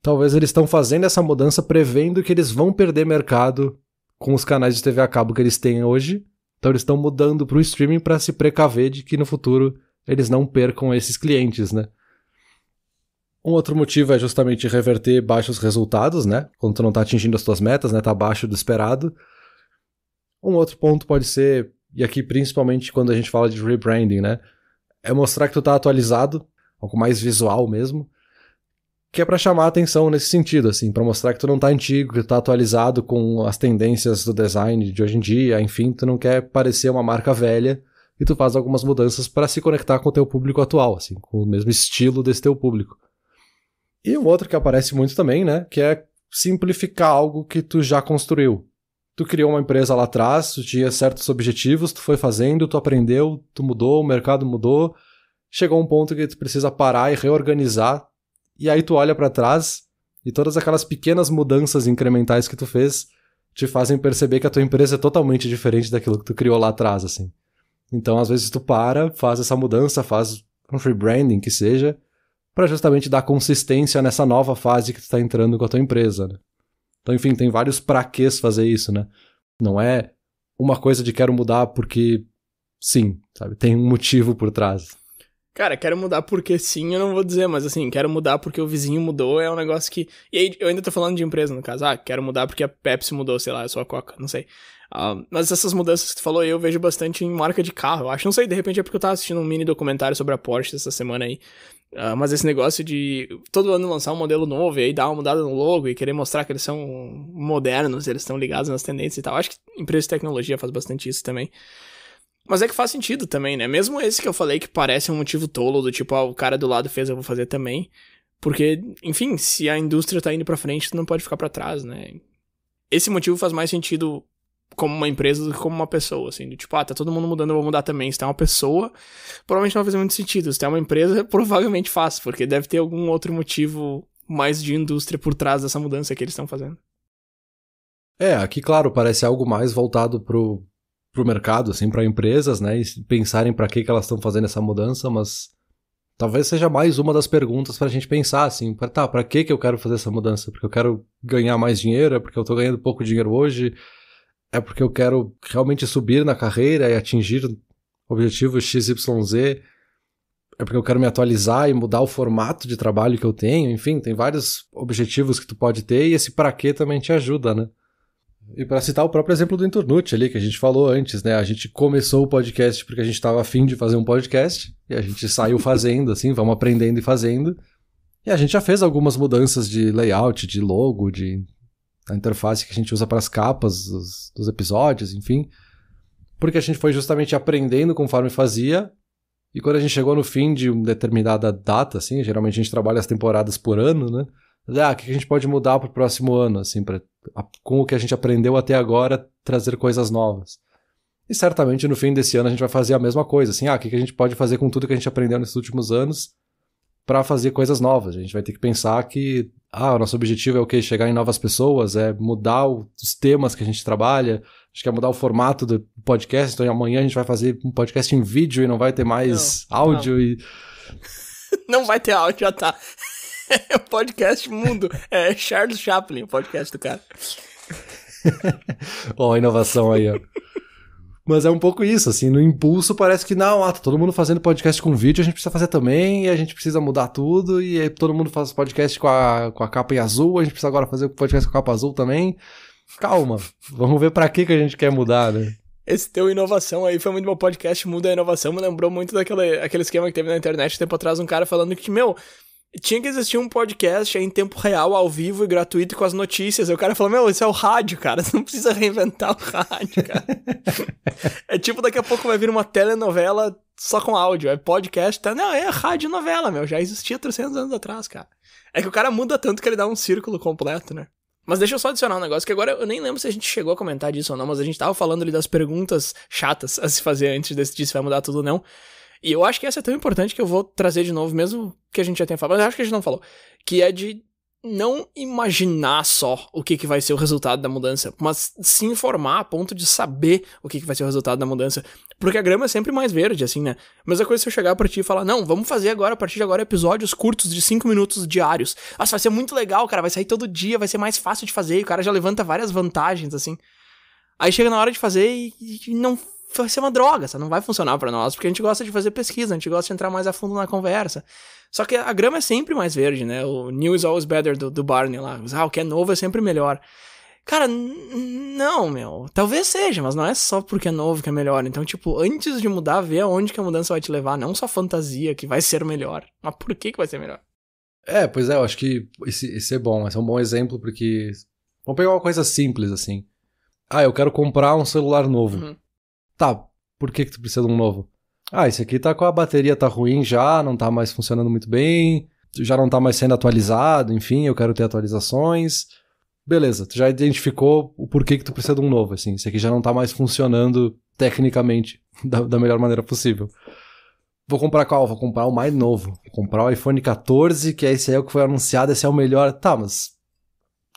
Talvez eles estão fazendo essa mudança prevendo que eles vão perder mercado com os canais de TV a cabo que eles têm hoje. Então eles estão mudando para o streaming para se precaver de que no futuro eles não percam esses clientes, né? Um outro motivo é justamente reverter baixos resultados, né? Quando tu não tá atingindo as tuas metas, né? Tá abaixo do esperado. Um outro ponto pode ser, e aqui principalmente quando a gente fala de rebranding, né? É mostrar que tu tá atualizado, algo mais visual mesmo. Que é pra chamar a atenção nesse sentido, assim, pra mostrar que tu não tá antigo, que tu tá atualizado com as tendências do design de hoje em dia, enfim, tu não quer parecer uma marca velha e tu faz algumas mudanças pra se conectar com o teu público atual, assim, com o mesmo estilo desse teu público. E um outro que aparece muito também, né, que é simplificar algo que tu já construiu. Tu criou uma empresa lá atrás, tu tinha certos objetivos, tu foi fazendo, tu aprendeu, tu mudou, o mercado mudou, chegou um ponto que tu precisa parar e reorganizar. E aí tu olha pra trás e todas aquelas pequenas mudanças incrementais que tu fez te fazem perceber que a tua empresa é totalmente diferente daquilo que tu criou lá atrás, assim. Então, às vezes tu faz essa mudança, faz um rebranding que seja, pra justamente dar consistência nessa nova fase que tu tá entrando com a tua empresa, né? Então, enfim, tem vários praquês fazer isso, né? Não é uma coisa de quero mudar porque sim, sabe? Tem um motivo por trás. Cara, quero mudar porque sim, eu não vou dizer, mas assim, quero mudar porque o vizinho mudou, é um negócio que... E aí, eu ainda tô falando de empresa, no caso. Quero mudar porque a Pepsi mudou, sei lá, eu sou a Coca, não sei. Mas essas mudanças que tu falou, eu vejo bastante em marca de carro, eu acho. Não sei, de repente é porque eu tava assistindo um mini documentário sobre a Porsche essa semana aí. Mas esse negócio de todo ano lançar um modelo novo e aí dar uma mudada no logo e querer mostrar que eles são modernos, eles estão ligados nas tendências e tal. Acho que empresa de tecnologia faz bastante isso também. Mas é que faz sentido também, né? Mesmo esse que eu falei que parece um motivo tolo, do tipo, o cara do lado fez, eu vou fazer também. Porque, enfim, se a indústria tá indo pra frente, tu não pode ficar pra trás, né? Esse motivo faz mais sentido como uma empresa do que como uma pessoa, assim. Do tipo, tá todo mundo mudando, eu vou mudar também. Se tem uma pessoa, provavelmente não vai fazer muito sentido. Se tem uma empresa, provavelmente faz, porque deve ter algum outro motivo mais de indústria por trás dessa mudança que eles estão fazendo. Aqui, claro, parece algo mais voltado pro mercado, assim, para empresas, né, e pensarem para que elas estão fazendo essa mudança, mas talvez seja mais uma das perguntas pra gente pensar, assim, pra que eu quero fazer essa mudança? Porque eu quero ganhar mais dinheiro? É porque eu tô ganhando pouco dinheiro hoje? É porque eu quero realmente subir na carreira e atingir objetivos XYZ? É porque eu quero me atualizar e mudar o formato de trabalho que eu tenho? Enfim, tem vários objetivos que tu pode ter e esse pra quê também te ajuda, né? E para citar o próprio exemplo do Internute ali, que a gente falou antes, né? A gente começou o podcast porque a gente estava afim de fazer um podcast, e a gente saiu fazendo, assim, vamos aprendendo e fazendo. E a gente já fez algumas mudanças de layout, de logo, da interface que a gente usa para as capas dos episódios, enfim. Porque a gente foi justamente aprendendo conforme fazia, E quando a gente chegou no fim de uma determinada data, assim, geralmente a gente trabalha as temporadas por ano, né? O que a gente pode mudar pro próximo ano, assim, com o que a gente aprendeu até agora, trazer coisas novas. E certamente no fim desse ano a gente vai fazer a mesma coisa, assim, o que a gente pode fazer com tudo que a gente aprendeu nesses últimos anos para fazer coisas novas. A gente vai ter que pensar que, o nosso objetivo é o quê? Chegar em novas pessoas, é mudar os temas que a gente trabalha, a gente quer mudar o formato do podcast, então amanhã a gente vai fazer um podcast em vídeo e não vai ter mais áudio e... Não vai ter áudio, já tá. É o podcast mundo. É Charles Chaplin, o podcast do cara. Ó, a inovação aí, ó. Mas é um pouco isso, assim, no impulso parece que não, tá todo mundo fazendo podcast com vídeo, a gente precisa fazer também, e a gente precisa mudar tudo, e aí todo mundo faz podcast com a capa em azul, a gente precisa agora fazer podcast com a capa azul também. Calma, vamos ver pra que a gente quer mudar, né? Esse teu inovação aí foi muito bom. Podcast Muda a Inovação, me lembrou muito aquele esquema que teve na internet tempo atrás, um cara falando que, tinha que existir um podcast em tempo real, ao vivo e gratuito com as notícias. Aí o cara falou, isso é o rádio, cara. Você não precisa reinventar o rádio, cara. É tipo, daqui a pouco vai vir uma telenovela só com áudio. É podcast, tá? Não, é rádio novela, já existia 300 anos atrás, cara. É que o cara muda tanto que ele dá um círculo completo, né? Mas deixa eu só adicionar um negócio, que agora eu nem lembro se a gente chegou a comentar disso ou não, mas a gente tava falando ali das perguntas chatas a se fazer antes de decidir se vai mudar tudo ou não. E eu acho que essa é tão importante que eu vou trazer de novo, mesmo que a gente já tenha falado, mas eu acho que a gente não falou, que é de não imaginar só o que vai ser o resultado da mudança, mas se informar a ponto de saber o que vai ser o resultado da mudança. Porque a grama é sempre mais verde, assim, né? Mesma coisa se eu chegar pra ti e falar, não, vamos fazer agora, a partir de agora, episódios curtos de 5 minutos diários. Nossa, vai ser muito legal, cara, vai sair todo dia, vai ser mais fácil de fazer, e o cara já levanta várias vantagens, assim. Aí chega na hora de fazer e não... vai ser uma droga, não vai funcionar pra nós, porque a gente gosta de fazer pesquisa, a gente gosta de entrar mais a fundo na conversa. Só que a grama é sempre mais verde, né? O new is always better do Barney lá. O que é novo é sempre melhor. Cara, não, talvez seja, mas não é só porque é novo que é melhor. Então, tipo, antes de mudar, vê aonde que a mudança vai te levar. Não só fantasia que vai ser melhor, mas por que vai ser melhor? Pois é, eu acho que esse é bom. Esse é um bom exemplo, porque... Vamos pegar uma coisa simples, assim. Eu quero comprar um celular novo. Uhum. Tá, por que tu precisa de um novo? Esse aqui tá com a bateria, tá ruim já, não tá mais funcionando muito bem, já não tá mais sendo atualizado, enfim, eu quero ter atualizações. Beleza, tu já identificou o porquê que tu precisa de um novo, assim, esse aqui já não tá mais funcionando tecnicamente da melhor maneira possível. Vou comprar qual? Vou comprar o mais novo. Vou comprar o iPhone 14, que esse aí é o que foi anunciado, esse é o melhor. Tá, mas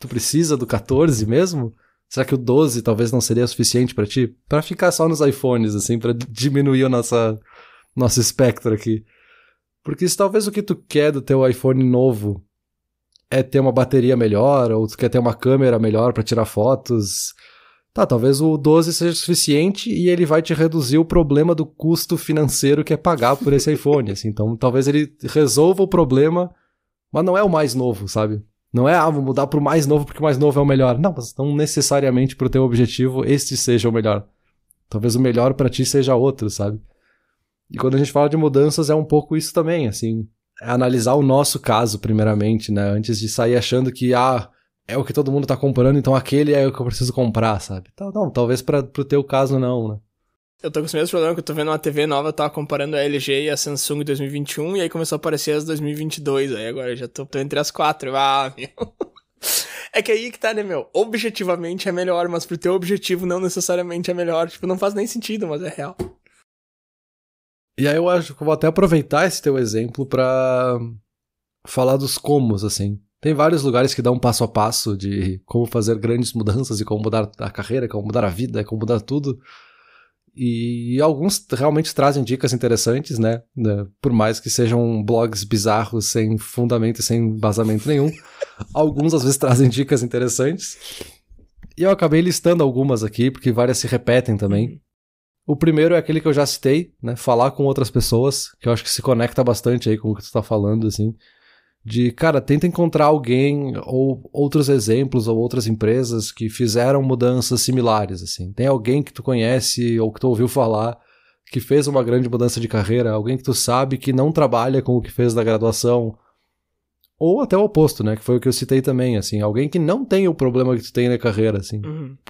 tu precisa do 14 mesmo? Será que o 12 talvez não seria suficiente pra ti? Pra ficar só nos iPhones, assim, pra diminuir o nosso espectro aqui. Porque se talvez o que tu quer do teu iPhone novo é ter uma bateria melhor, ou tu quer ter uma câmera melhor pra tirar fotos, tá, talvez o 12 seja suficiente e ele vai te reduzir o problema do custo financeiro que é pagar por esse iPhone, assim. Então talvez ele resolva o problema, mas não é o mais novo, sabe? Não é, vou mudar pro mais novo porque o mais novo é o melhor. Não, mas não necessariamente pro teu objetivo este seja o melhor. Talvez o melhor pra ti seja outro, sabe? E quando a gente fala de mudanças é um pouco isso também, assim. É analisar o nosso caso primeiramente, né? Antes de sair achando que, é o que todo mundo tá comprando, então aquele é o que eu preciso comprar, sabe? Então, não, talvez pro teu caso não, né? Eu tô com esse mesmo problema que eu tô vendo uma TV nova, eu tava comparando a LG e a Samsung 2021, e aí começou a aparecer as 2022, aí agora eu já tô entre as 4, meu. É que aí que tá, né, objetivamente é melhor, mas pro teu objetivo não necessariamente é melhor, tipo, não faz nem sentido, mas é real. E aí eu acho que eu vou até aproveitar esse teu exemplo pra falar dos comos, assim. Tem vários lugares que dão um passo a passo de como fazer grandes mudanças e como mudar a carreira, como mudar a vida, como mudar tudo. E alguns realmente trazem dicas interessantes, né? Por mais que sejam blogs bizarros, sem fundamento e sem embasamento nenhum. Alguns às vezes trazem dicas interessantes. E eu acabei listando algumas aqui, porque várias se repetem também. O primeiro é aquele que eu já citei, né? Falar com outras pessoas, que eu acho que se conecta bastante aí com o que tu tá falando, assim. De, cara, tenta encontrar alguém ou outros exemplos ou outras empresas que fizeram mudanças similares, assim. Tem alguém que tu conhece ou que tu ouviu falar que fez uma grande mudança de carreira, alguém que tu sabe que não trabalha com o que fez na graduação, ou até o oposto, né, que foi o que eu citei também, assim, alguém que não tem o problema que tu tem na carreira, assim.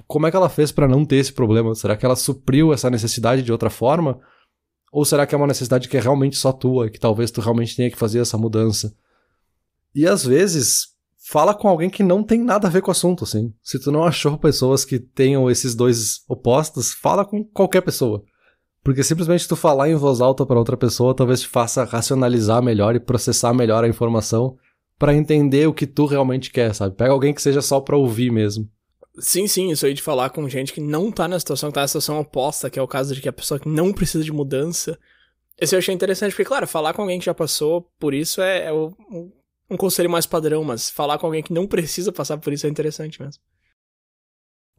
Como é que ela fez pra não ter esse problema? Será que ela supriu essa necessidade de outra forma? Ou será que é uma necessidade que é realmente só tua, que talvez tu realmente tenha que fazer essa mudança? E às vezes, fala com alguém que não tem nada a ver com o assunto, assim. Se tu não achou pessoas que tenham esses dois opostos, fala com qualquer pessoa. Porque simplesmente tu falar em voz alta para outra pessoa talvez te faça racionalizar melhor e processar melhor a informação para entender o que tu realmente quer, sabe? Pega alguém que seja só pra ouvir mesmo. Sim, isso aí de falar com gente que não tá na situação, que tá na situação oposta, que é o caso de que a pessoa que não precisa de mudança. Esse eu achei interessante, porque, claro, falar com alguém que já passou por isso é um conselho mais padrão, mas falar com alguém que não precisa passar por isso é interessante mesmo.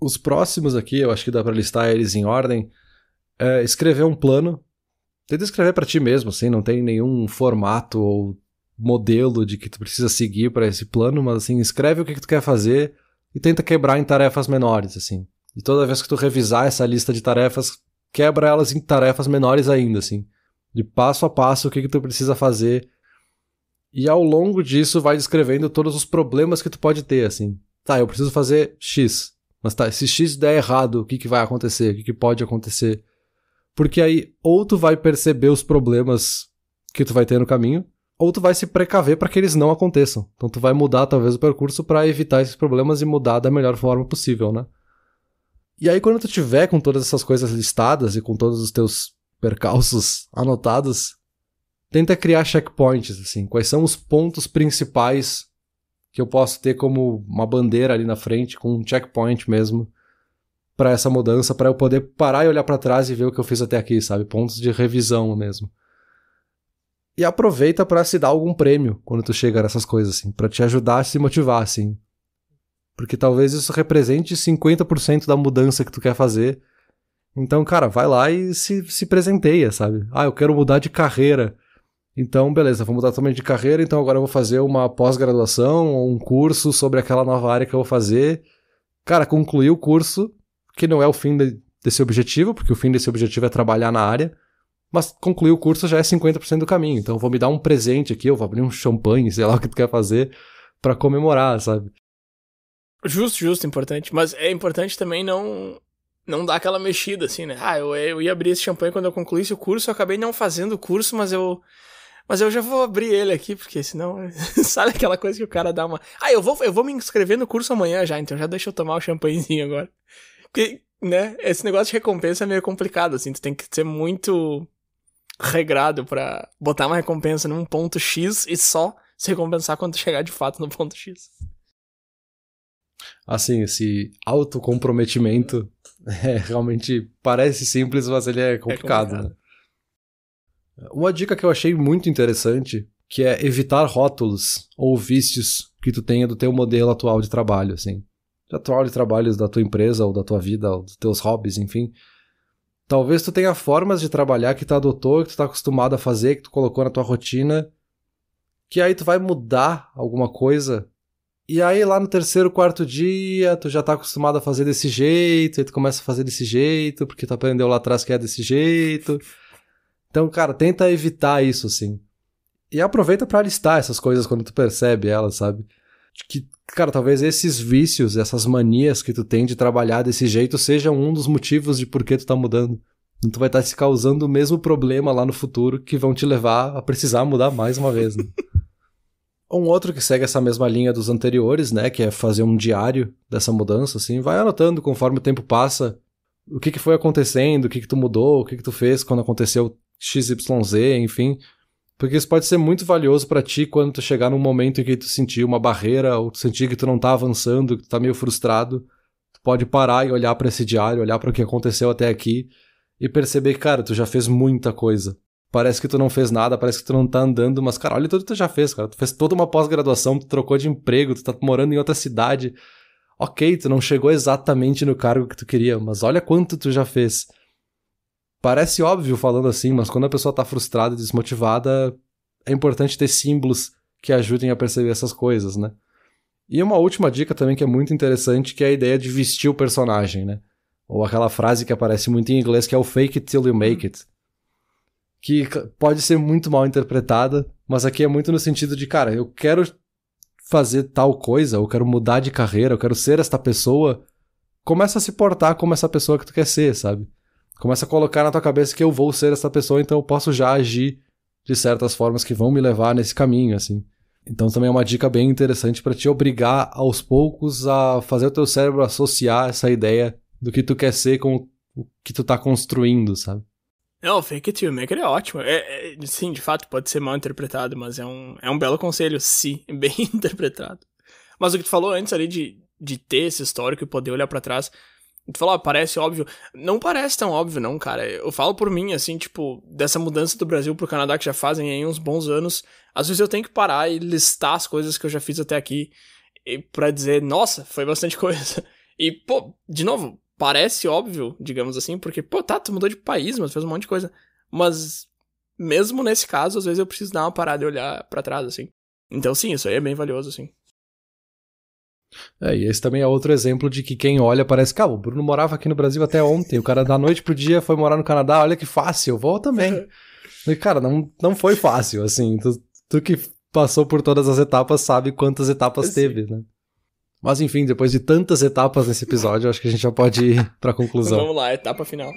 Os próximos aqui, eu acho que dá pra listar eles em ordem. Escrever um plano. Tenta escrever pra ti mesmo, assim, não tem nenhum formato ou modelo de que tu precisa seguir pra esse plano, mas assim, escreve o que tu quer fazer e tenta quebrar em tarefas menores, assim. E toda vez que tu revisar essa lista de tarefas, quebra elas em tarefas menores ainda, assim. De passo a passo o que tu precisa fazer. E ao longo disso vai descrevendo todos os problemas que tu pode ter, assim. Tá, eu preciso fazer X. Mas tá, se X der errado, o que vai acontecer? O que pode acontecer? Porque aí, ou tu vai perceber os problemas que tu vai ter no caminho, ou tu vai se precaver para que eles não aconteçam. Então tu vai mudar talvez o percurso para evitar esses problemas e mudar da melhor forma possível, né? E aí quando tu tiver com todas essas coisas listadas e com todos os teus percalços anotados, tenta criar checkpoints, assim. Quais são os pontos principais que eu posso ter como uma bandeira ali na frente, com um checkpoint mesmo, para essa mudança, para eu poder parar e olhar para trás e ver o que eu fiz até aqui, sabe? Pontos de revisão mesmo. E aproveita para se dar algum prêmio quando tu chega nessas coisas, assim, para te ajudar a se motivar, assim. Porque talvez isso represente 50% da mudança que tu quer fazer. Então, cara, vai lá e se presenteia, sabe? Ah, eu quero mudar de carreira. Então, beleza, vou mudar totalmente de carreira, então agora eu vou fazer uma pós-graduação ou um curso sobre aquela nova área que eu vou fazer. Cara, concluir o curso, que não é o fim desse objetivo, porque o fim desse objetivo é trabalhar na área, mas concluir o curso já é 50% do caminho. Então, eu vou me dar um presente aqui, eu vou abrir um champanhe, sei lá o que tu quer fazer, pra comemorar, sabe? Justo, importante. Mas é importante também não dar aquela mexida, assim, né? Ah, eu ia abrir esse champanhe quando eu concluísse o curso, eu acabei não fazendo o curso, mas eu já vou abrir ele aqui, porque senão... Sabe aquela coisa que o cara dá uma... Ah, eu vou me inscrever no curso amanhã já, então já deixa eu tomar o champanhezinho agora. Porque, né, esse negócio de recompensa é meio complicado, assim, tu tem que ser muito regrado pra botar uma recompensa num ponto X e só se recompensar quando chegar de fato no ponto X. Assim, esse autocomprometimento realmente parece simples, mas ele é complicado, né? Uma dica que eu achei muito interessante, que é evitar rótulos ou vícios que tu tenha do teu modelo atual de trabalho, assim. Atual de trabalhos da tua empresa, ou da tua vida, ou dos teus hobbies, enfim. Talvez tu tenha formas de trabalhar que tu adotou, que tu tá acostumado a fazer, que tu colocou na tua rotina, que aí tu vai mudar alguma coisa, e aí lá no terceiro, quarto dia, tu já tá acostumado a fazer desse jeito, aí tu começa a fazer desse jeito, porque tu aprendeu lá atrás que é desse jeito. Então, cara, tenta evitar isso, assim. E aproveita pra listar essas coisas quando tu percebe elas, sabe? Que, cara, talvez esses vícios, essas manias que tu tem de trabalhar desse jeito sejam um dos motivos de por que tu tá mudando. Então tu vai estar se causando o mesmo problema lá no futuro que vão te levar a precisar mudar mais uma vez, né? Um outro que segue essa mesma linha dos anteriores, né, que é fazer um diário dessa mudança, assim, vai anotando conforme o tempo passa o que foi acontecendo, o que tu mudou, o que tu fez quando aconteceu XYZ, enfim, porque isso pode ser muito valioso pra ti quando tu chegar num momento em que tu sentir uma barreira ou tu sentir que tu não tá avançando, que tu tá meio frustrado, tu pode parar e olhar pra esse diário, olhar para o que aconteceu até aqui e perceber que, cara, tu já fez muita coisa. Parece que tu não fez nada, parece que tu não tá andando, mas, cara, olha tudo que tu já fez, cara. Tu fez toda uma pós-graduação, tu trocou de emprego, tu tá morando em outra cidade. Ok, tu não chegou exatamente no cargo que tu queria, mas olha quanto tu já fez. Parece óbvio falando assim, mas quando a pessoa tá frustrada e desmotivada, é importante ter símbolos que ajudem a perceber essas coisas, né? E uma última dica também que é muito interessante, que é a ideia de vestir o personagem, né? Ou aquela frase que aparece muito em inglês, que é o fake it till you make it. Que pode ser muito mal interpretada, mas aqui é muito no sentido de, cara, eu quero fazer tal coisa, eu quero mudar de carreira, eu quero ser esta pessoa, começa a se portar como essa pessoa que tu quer ser, sabe? Começa a colocar na tua cabeça que eu vou ser essa pessoa, então eu posso já agir de certas formas que vão me levar nesse caminho, assim. Então também é uma dica bem interessante para te obrigar aos poucos a fazer o teu cérebro associar essa ideia do que tu quer ser com o que tu tá construindo, sabe? Não, fake it till you make it é ótimo. Sim, de fato, pode ser mal interpretado, mas é um belo conselho, sim, bem interpretado. Mas o que tu falou antes ali de ter esse histórico e poder olhar pra trás, tu falou, parece óbvio. Não parece tão óbvio, não, cara. Eu falo por mim, assim, tipo, dessa mudança do Brasil pro Canadá que já fazem aí uns bons anos, às vezes eu tenho que parar e listar as coisas que eu já fiz até aqui pra dizer, nossa, foi bastante coisa. E, pô, de novo, parece óbvio, digamos assim, porque, pô, tá, tu mudou de país, mas fez um monte de coisa. Mas, mesmo nesse caso, às vezes eu preciso dar uma parada e olhar pra trás, assim. Então, sim, isso aí é bem valioso, assim. E esse também é outro exemplo de que quem olha parece que, o Bruno morava aqui no Brasil até ontem, o cara da noite pro dia foi morar no Canadá, olha que fácil, eu vou também. E, cara, não foi fácil, assim, tu que passou por todas as etapas sabe quantas etapas teve, né? Mas enfim, depois de tantas etapas nesse episódio, acho que a gente já pode ir pra conclusão. Vamos lá, etapa final.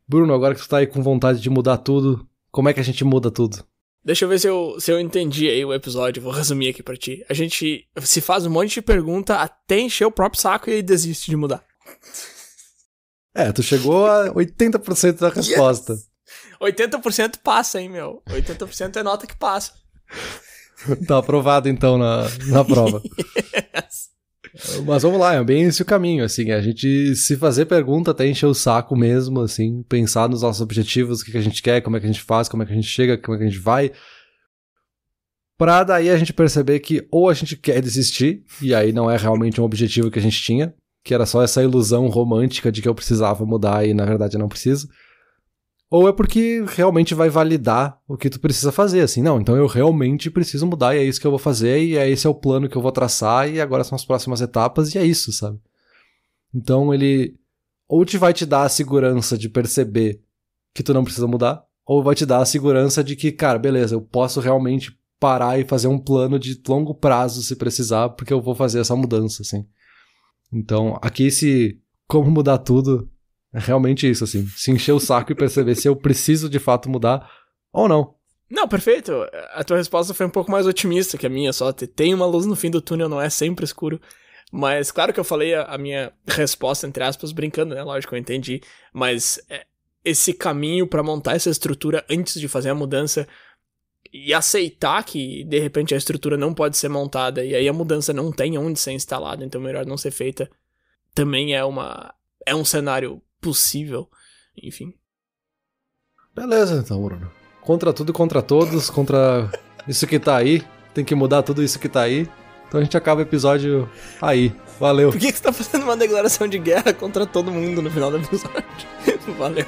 Bruno, agora que tu tá aí com vontade de mudar tudo, como é que a gente muda tudo? Deixa eu ver se eu entendi aí o episódio, vou resumir aqui pra ti. A gente se faz um monte de pergunta até encher o próprio saco e aí desiste de mudar. Tu chegou a 80% da resposta. Yes! 80% passa, hein, meu? 80% é nota que passa. Tá aprovado, então, na prova. Yes. Mas vamos lá, é bem esse o caminho, assim, a gente se fazer pergunta até encher o saco mesmo, assim, pensar nos nossos objetivos, o que a gente quer, como é que a gente faz, como é que a gente chega, como é que a gente vai, pra daí a gente perceber que ou a gente quer desistir, e aí não é realmente um objetivo que a gente tinha, que era só essa ilusão romântica de que eu precisava mudar e na verdade eu não preciso, ou é porque realmente vai validar o que tu precisa fazer, assim, não, então eu realmente preciso mudar e é isso que eu vou fazer e esse é o plano que eu vou traçar e agora são as próximas etapas e é isso, sabe? Então ele ou vai te dar a segurança de perceber que tu não precisa mudar, ou vai te dar a segurança de que, cara, beleza, eu posso realmente parar e fazer um plano de longo prazo se precisar, porque eu vou fazer essa mudança, assim. Então, aqui como mudar tudo... É realmente isso, assim. Se encher o saco e perceber se eu preciso de fato mudar ou não. Não, perfeito. A tua resposta foi um pouco mais otimista que a minha, só tem uma luz no fim do túnel, não é sempre escuro. Mas claro que eu falei a minha resposta, entre aspas, brincando, né? Lógico, eu entendi. Mas esse caminho pra montar essa estrutura antes de fazer a mudança e aceitar que, de repente, a estrutura não pode ser montada e aí a mudança não tem onde ser instalada, então melhor não ser feita, também é um cenário possível, enfim. Beleza, então, Bruno. Contra tudo e contra todos, contra isso que tá aí, tem que mudar tudo isso que tá aí. Então a gente acaba o episódio aí. Valeu. Por que você tá fazendo uma declaração de guerra contra todo mundo no final do episódio? Valeu.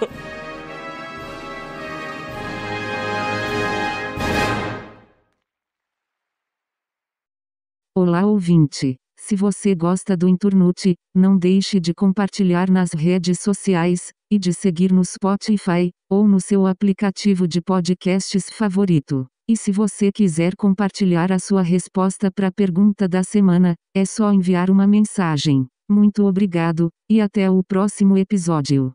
Olá, ouvinte. Se você gosta do Inturnute, não deixe de compartilhar nas redes sociais, e de seguir no Spotify, ou no seu aplicativo de podcasts favorito. E se você quiser compartilhar a sua resposta para a pergunta da semana, é só enviar uma mensagem. Muito obrigado, e até o próximo episódio.